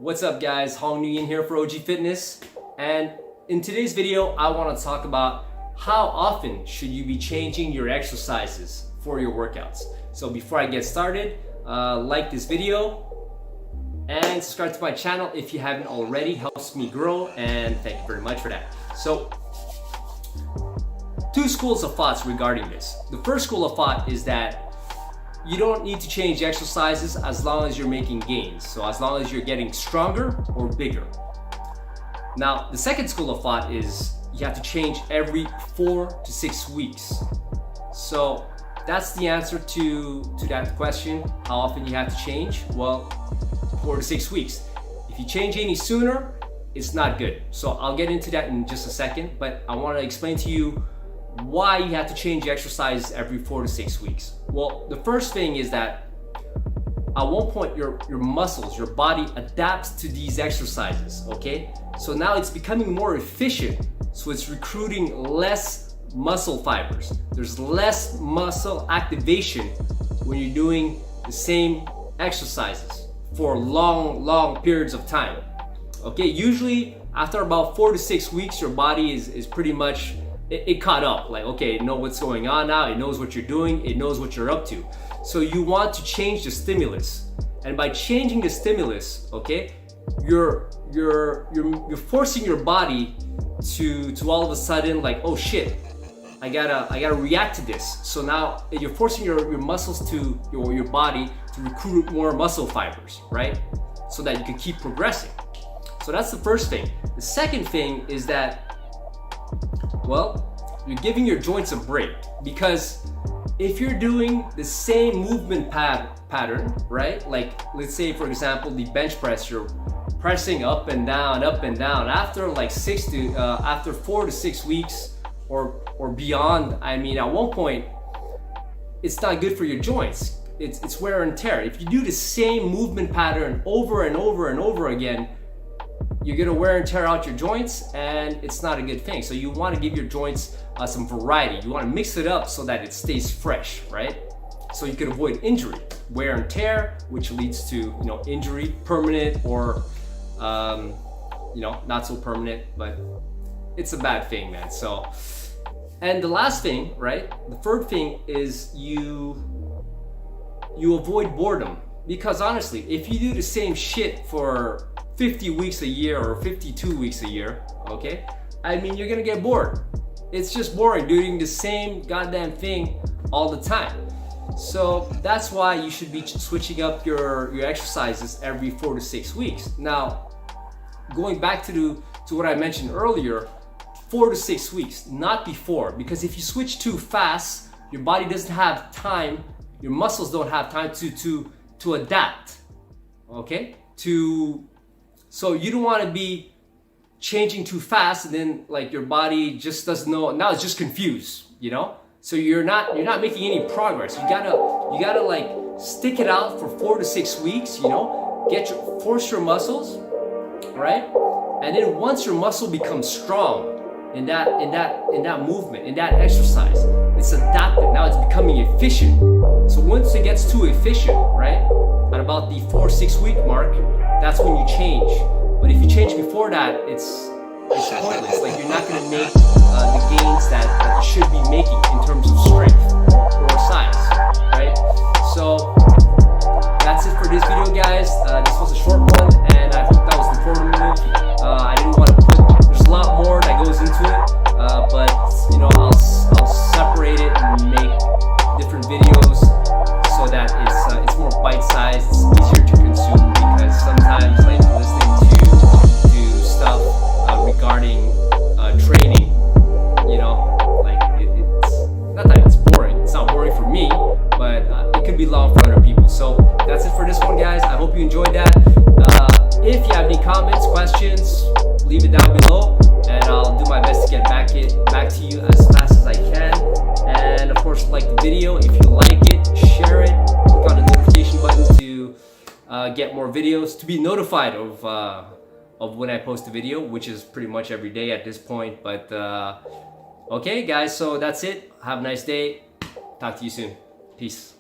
What's up guys, Hong Nguyen here for OG Fitness, and in today's video I want to talk about how often should you be changing your exercises for your workouts. So before I get started, like this video and subscribe to my channel if you haven't already. Helps me grow, and thank you very much for that. So two schools of thoughts regarding this. The first school of thought is that you don't need to change exercises as long as you're making gains. So as long as you're getting stronger or bigger. Now, the second school of thought is you have to change every 4 to 6 weeks. So that's the answer to that question, how often you have to change. Well, 4 to 6 weeks. If you change any sooner, it's not good. So I'll get into that in just a second, but I want to explain to you why you have to change exercise every 4 to 6 weeks. Well, the first thing is that at one point your muscles, your body adapts to these exercises, okay? So now it's becoming more efficient, so it's recruiting less muscle fibers. There's less muscle activation when you're doing the same exercises for long periods of time. Okay, usually after about 4 to 6 weeks, your body is pretty much it caught up, like, okay, it knows what's going on now, it knows what you're doing, it knows what you're up to. So you want to change the stimulus, and by changing the stimulus, okay, you're forcing your body to all of a sudden, like, oh shit, I gotta react to this. So now you're forcing your muscles to your body to recruit more muscle fibers, right? So that you can keep progressing. So that's the first thing. The second thing is that, well, you're giving your joints a break, because if you're doing the same movement pattern, right? Like, let's say for example, the bench press, you're pressing up and down, after like after 4 to 6 weeks or beyond. I mean, at one point, it's not good for your joints. It's wear and tear. If you do the same movement pattern over and over again, you're gonna wear and tear out your joints, and it's not a good thing. So you want to give your joints some variety. You want to mix it up so that it stays fresh, right? So you can avoid injury, wear and tear, which leads to injury, permanent or not so permanent, but it's a bad thing, man. So, and the last thing, right? The third thing is you avoid boredom, because honestly, if you do the same shit for 50 weeks a year or 52 weeks a year, okay? I mean, you're gonna get bored. It's just boring doing the same goddamn thing all the time. So that's why you should be switching up your exercises every 4 to 6 weeks. Now, going back to what I mentioned earlier, 4 to 6 weeks, not before, because if you switch too fast, your body doesn't have time, your muscles don't have time to adapt, okay? So you don't want to be changing too fast, and then like your body just doesn't know. Now it's just confused, So you're not making any progress. You gotta like stick it out for 4 to 6 weeks. Force your muscles, right? And then once your muscle becomes strong in that movement, in that exercise, it's adapted. Now it's becoming efficient. So once it gets too efficient, right, at about the 4-6 week mark, that's when you change. But if you change before that, it's pointless. Like, you're not gonna make the gains that you should be making in terms of strength or size, right? So that's it for this video, guys. This was a short one, and I hope that was informative. I didn't want to there's a lot more that goes into it, but I'll separate it and make different videos so that it's more bite-sized, it's easier to consume, because sometimes like listening to stuff regarding training, like it's not that it's boring. It's not boring for me, but it could be long for other people. So that's it for this one, guys. I hope you enjoyed that. If you have any comments, questions, leave it down below, and I'll do my best to get back to you as fast as I can. And of course, like the video. If you like it, share it. Click on the notification button to get more videos, to be notified of when I post a video, which is pretty much every day at this point. But okay, guys, so that's it. Have a nice day. Talk to you soon. Peace.